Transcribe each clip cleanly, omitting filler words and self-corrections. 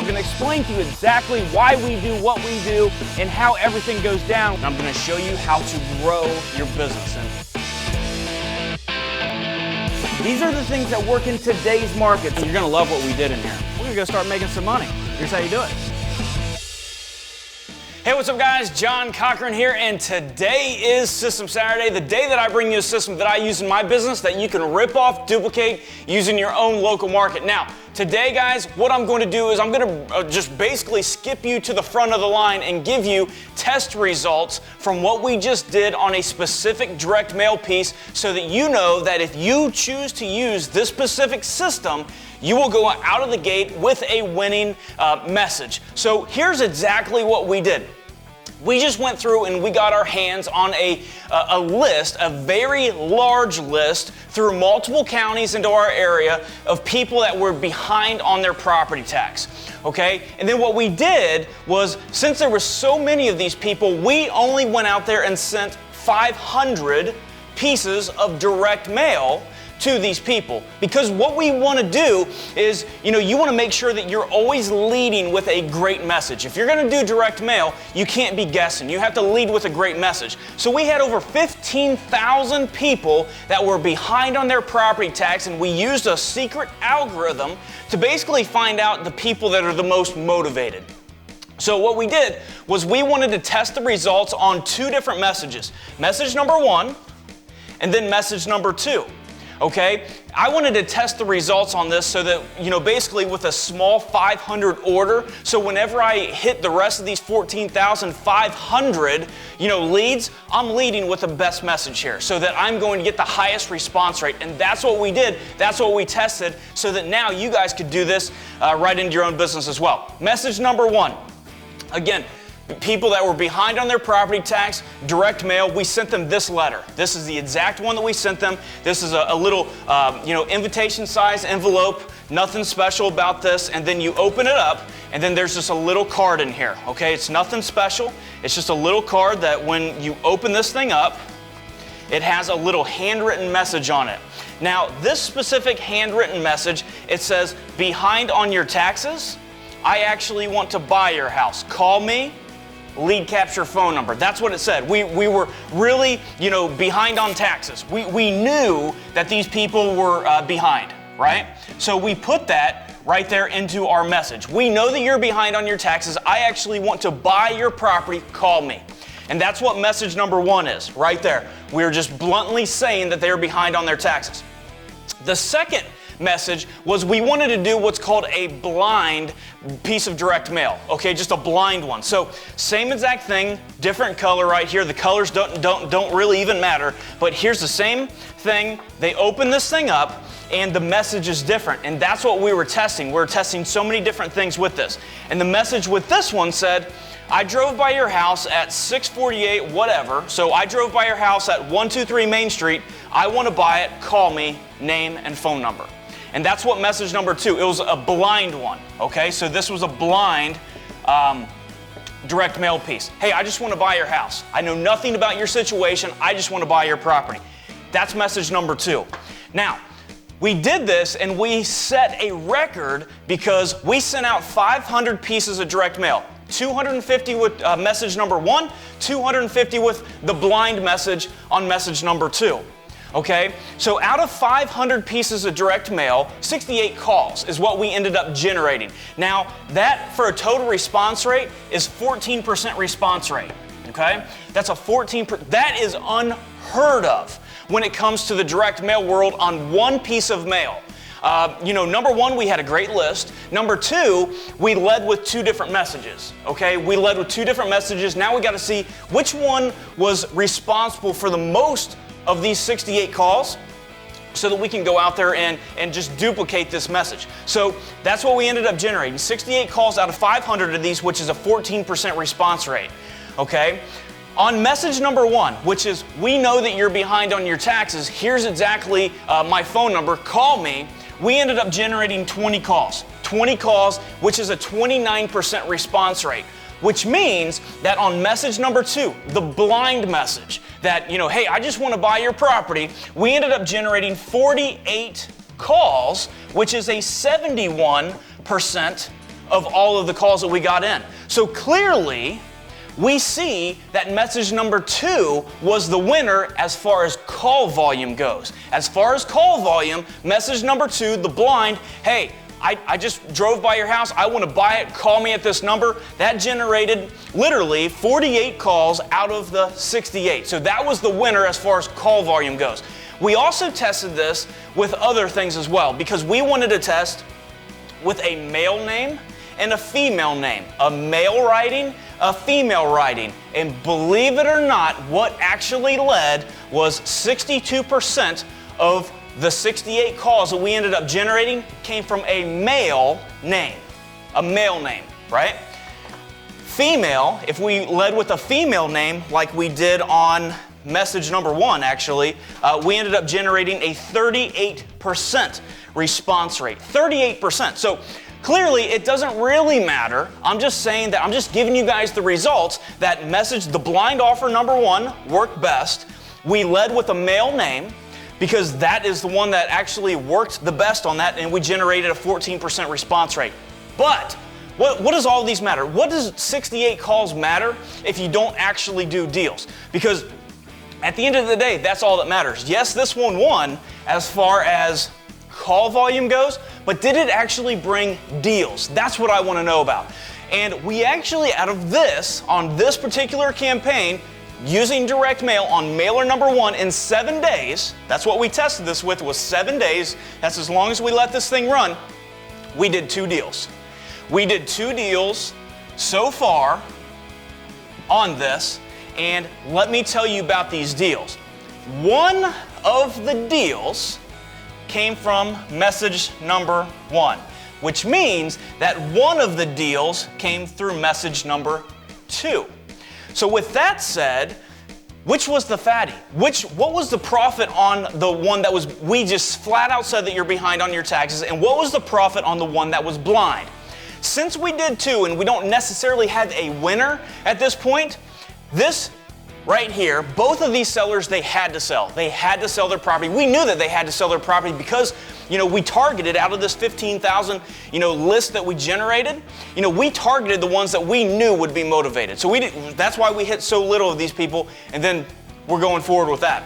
I'm going to explain to you exactly why we do what we do and how everything goes down. And I'm going to show you how to grow your business. And these are the things that work in today's market. And you're going to love what we did in here. We're going to go start making some money. Here's how you do it. Hey, what's up guys? John Cochran here, and today is System Saturday, the day that I bring you a system that I use in my business that you can rip off, duplicate, use in your own local market. Now, today guys, what I'm going to do is I'm going to just basically skip you to the front of the line and give you test results from what we just did on a specific direct mail piece so that you know that if you choose to use this specific system, you will go out of the gate with a winning message. So here's exactly what we did. We just went through and we got our hands on a list, a very large list through multiple counties into our area of people that were behind on their property tax. Okay? And then what we did was, since there were so many of these people, we only went out there and sent 500 pieces of direct mail to these people. Because what we want to do is, you want to make sure that you're always leading with a great message. If you're going to do direct mail, you can't be guessing. You have to lead with a great message. So we had over 15,000 people that were behind on their property tax, and we used a secret algorithm to basically find out the people that are the most motivated. So what we did was we wanted to test the results on two different messages. Message number one, and then message number two. Okay, I wanted to test the results on this so that, basically with a small 500 order, so whenever I hit the rest of these 14,500, leads, I'm leading with the best message here so that I'm going to get the highest response rate. And that's what we did. That's what we tested so that now you guys could do this right into your own business as well. Message number one, again, people that were behind on their property tax, direct mail, we sent them this letter. This is the exact one that we sent them. This is a little, invitation size envelope, nothing special about this. And then you open it up, and then there's just a little card in here, okay? It's nothing special. It's just a little card that when you open this thing up, it has a little handwritten message on it. Now, this specific handwritten message, it says, behind on your taxes, I actually want to buy your house. Call me. Lead capture phone number. That's what it said. We were really, behind on taxes. We knew that these people were behind, right? So we put that right there into our message. We know that you're behind on your taxes. I actually want to buy your property. Call me. And that's what message number one is, right there. We're just bluntly saying that they're behind on their taxes. The second message was we wanted to do what's called a blind piece of direct mail. Okay, just a blind one. So same exact thing, different color right here. The colors don't really even matter, but here's the same thing. They open this thing up and the message is different, and that's what we were testing. We were testing so many different things with this. And the message with this one said, I drove by your house at 648 whatever, so I drove by your house at 123 Main Street. I want to buy it. Call me, name and phone number. And that's what message number two, it was a blind one, okay? So this was a blind direct mail piece. Hey, I just want to buy your house. I know nothing about your situation. I just want to buy your property. That's message number two. Now, we did this and we set a record because we sent out 500 pieces of direct mail. 250 with message number one, 250 with the blind message on message number two. Okay, so out of 500 pieces of direct mail, 68 calls is what we ended up generating. Now, that for a total response rate is 14% response rate. Okay, that's a 14%. That is unheard of when it comes to the direct mail world on one piece of mail. Number one, we had a great list. Number two, we led with two different messages. Okay, we led with two different messages. Now we got to see which one was responsible for the most of these 68 calls so that we can go out there and just duplicate this message. So that's what we ended up generating. 68 calls out of 500 of these, which is a 14% response rate. Okay? On message number one, which is we know that you're behind on your taxes, here's exactly my phone number, call me, we ended up generating 20 calls. 20 calls, which is a 29% response rate. Which means that on message number two, the blind message, that, hey, I just want to buy your property, we ended up generating 48 calls, which is a 71% of all of the calls that we got in. So clearly, we see that message number 2 was the winner as far as call volume goes. As far as call volume, message number 2, the blind, hey, I just drove by your house, I want to buy it, call me at this number. That generated literally 48 calls out of the 68. So that was the winner as far as call volume goes. We also tested this with other things as well, because we wanted to test with a male name and a female name. A male writing, a female writing. And believe it or not, what actually led was 62% of the 68 calls that we ended up generating came from a male name. A male name, right? Female, if we led with a female name like we did on message number 1 actually, we ended up generating a 38% response rate. 38%. So clearly it doesn't really matter. I'm just saying that I'm just giving you guys the results that message, the blind offer number 1 worked best. We led with a male name, because that is the one that actually worked the best on that, and we generated a 14% response rate. But what does all of these matter? What does 68 calls matter if you don't actually do deals? Because at the end of the day, that's all that matters. Yes, this one won as far as call volume goes, but did it actually bring deals? That's what I want to know about. And we actually, out of this, on this particular campaign, using direct mail on mailer number 1 in 7 days, that's what we tested this with, was 7 days. That's as long as we let this thing run. We did 2 deals. We did 2 deals so far on this, and let me tell you about these deals. One of the deals came from message number 1, which means that one of the deals came through message number 2. So with that said, which was the fatty? What was the profit on the one that was, we just flat out said that you're behind on your taxes, and what was the profit on the one that was blind? Since we did 2 and we don't necessarily have a winner at this point, this right here, both of these sellers, they had to sell. They had to sell their property. We knew that they had to sell their property because, we targeted out of this 15,000, list that we generated, we targeted the ones that we knew would be motivated. So that's why we hit so little of these people, and then we're going forward with that.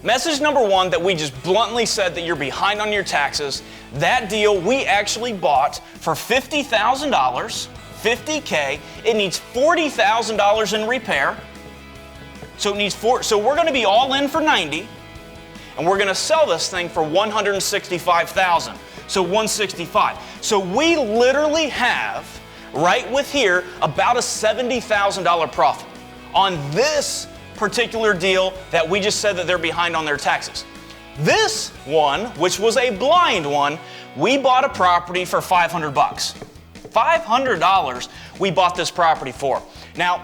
Message number 1 that we just bluntly said that you're behind on your taxes, that deal we actually bought for $50,000, $50K. It needs $40,000 in repair. So we're going to be all in for 90, and we're going to sell this thing for $165,000. So 165. So we literally have right with here about a $70,000 profit on this particular deal that we just said that they're behind on their taxes. This one, which was a blind one, we bought a property for $500. $500 we bought this property for. Now,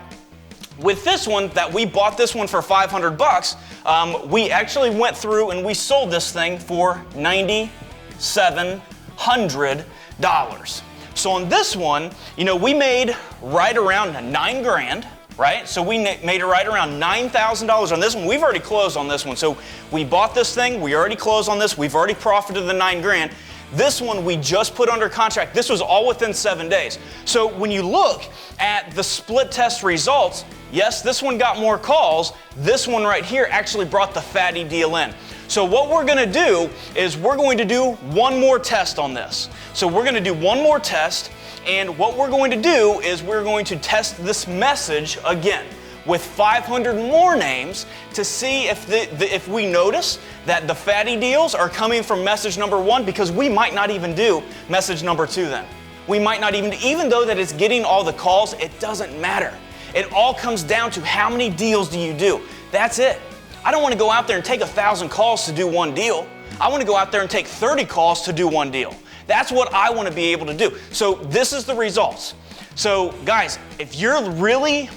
with this one, that we bought this one for $500, we actually went through and we sold this thing for $9,700. So on this one, we made right around $9,000, right? So we made it right around $9,000 on this one. We've already closed on this one. So we bought this thing, we already closed on this, we've already profited the $9,000. This one we just put under contract. This was all within 7 days. So when you look at the split test results, yes, this one got more calls. This one right here actually brought the fatty deal in. So what we're going to do is we're going to do one more test on this. So we're going to do one more test, and what we're going to do is we're going to test this message again with 500 more names to see if we notice that the fatty deals are coming from message number 1, because we might not even do message number 2 then. We might not even though that it's getting all the calls, it doesn't matter. It all comes down to how many deals do you do. That's it. I don't want to go out there and take 1,000 calls to do one deal. I want to go out there and take 30 calls to do one deal. That's what I want to be able to do. So this is the results. So guys, if you're really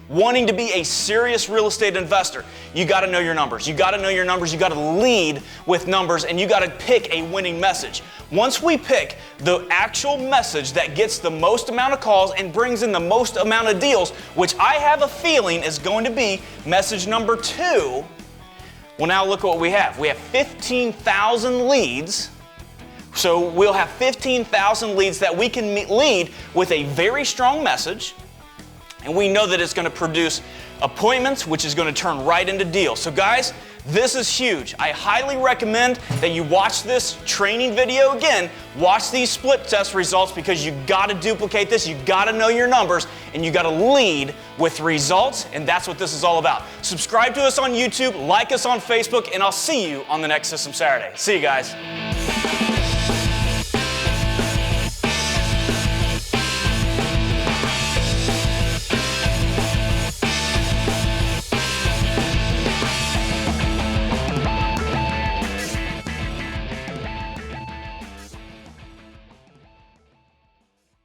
wanting to be a serious real estate investor, you got to know your numbers. You got to know your numbers. You got to lead with numbers, and you got to pick a winning message. Once we pick the actual message that gets the most amount of calls and brings in the most amount of deals, which I have a feeling is going to be message number 2, well, now look what we have. We have 15,000 leads. So we'll have 15,000 leads that we can lead with a very strong message, and we know that it's going to produce appointments, which is going to turn right into deals. So guys, this is huge. I highly recommend that you watch this training video again. Watch these split test results, because you got to duplicate this. You got to know your numbers, and you got to lead with results, and that's what this is all about. Subscribe to us on YouTube, like us on Facebook, and I'll see you on the next System Saturday. See you guys.